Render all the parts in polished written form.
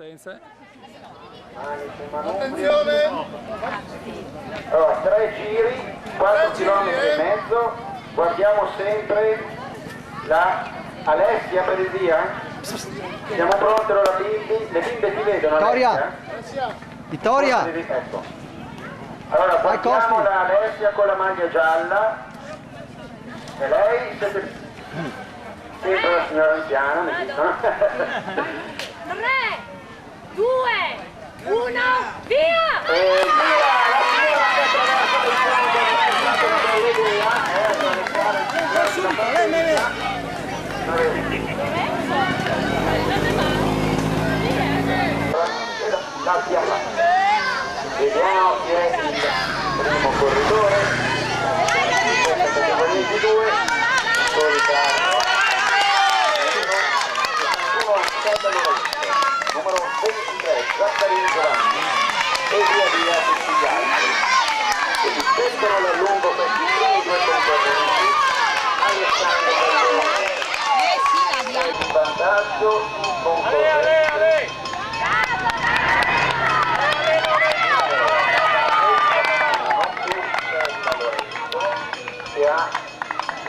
partenze. Attenzione! Allora, 3 giri, 4 km e mezzo, guardiamo sempre la Alessia per il via. Siamo pronti, allora bimbi, le bimbe ti vedono? Vittoria! Vittoria! Ecco. Allora, guardiamo la Alessia con la maglia gialla. E lei siete... sempre la signora anziana, mi dicono. 3, 2, 1, via! E via! La signora che attraversa il fondo la fiamma. Vediamo chi è il primo corridore. Questa categoria di 2. Numero 23, Zaccarini Giovanni, e via via tutti gli altri. Quindi pescano l'allungo questi primi 2 concorrenti. Alessandro Bellone è in vantaggio concorrente. Che ha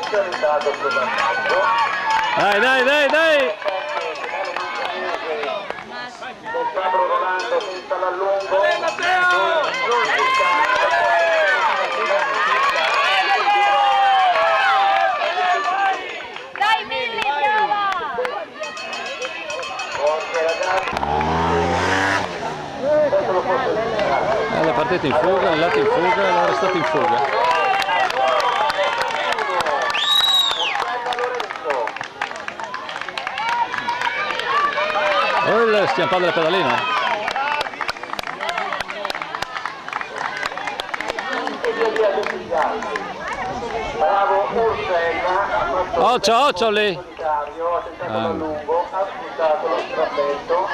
incrementato il suo vantaggio. Dai, dai, dai, dai! Del Fabro Rolando senza l'allungo. Dai Milli, brava! Forse ragazzi. Questo lo posso dire. Le partite in fuga, le latte in fuga, e ora state in fuga. Oh, il schiampato della pedalina. E via via tutti gli altri. Bravo Ursella. Occhio, occhio lì. Solitario, ha tentato l'allungo, ha sfruttato lo strappetto.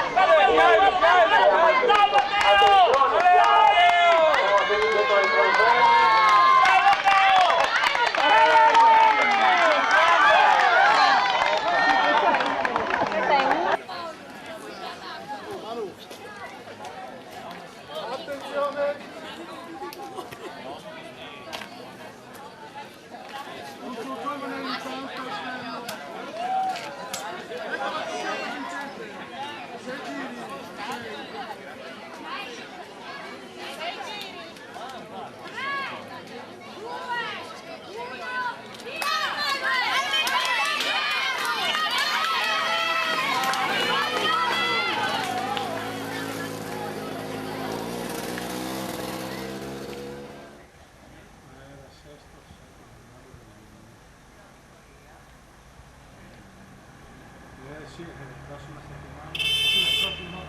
Sì, la prossima settimana. Sì, la prossima.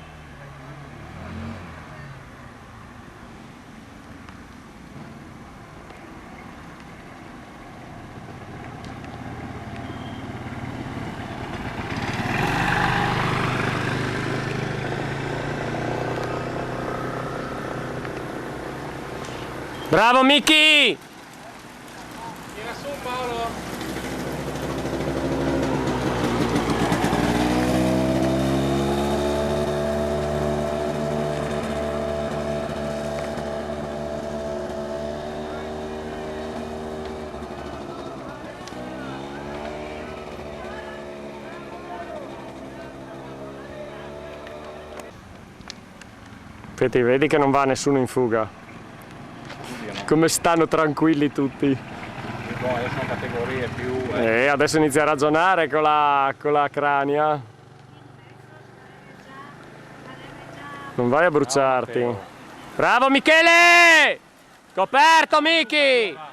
Bravo Miki! Tira su Paolo. Vedi che non va nessuno in fuga. Come stanno tranquilli tutti. Adesso sono categorie più... Adesso inizia a ragionare con la crania. Non vai a bruciarti. Bravo Michele! Coperto Miki!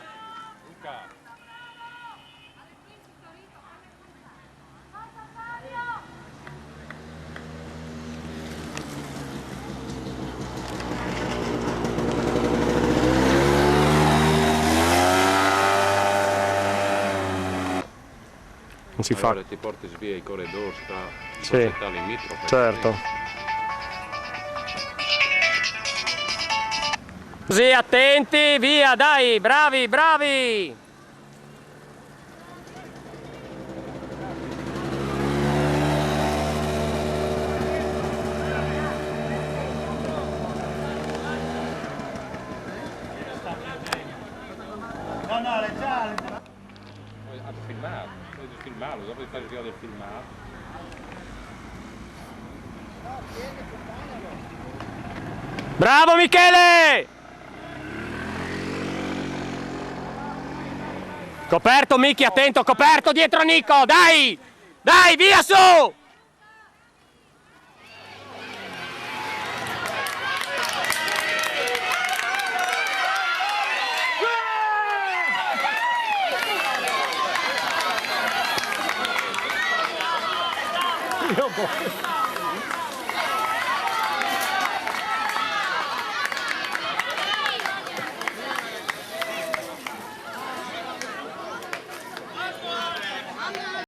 Non si fa. Ti porti via i corridori tra Sì, società limitrofe. certo. Così, attenti, via, dai, bravi, bravi! filmato, devi filmarlo, dopo di fare il video del filmato. Bravo Michele! Coperto Micchi, attento, coperto dietro Nico, dai! Dai, via su! Io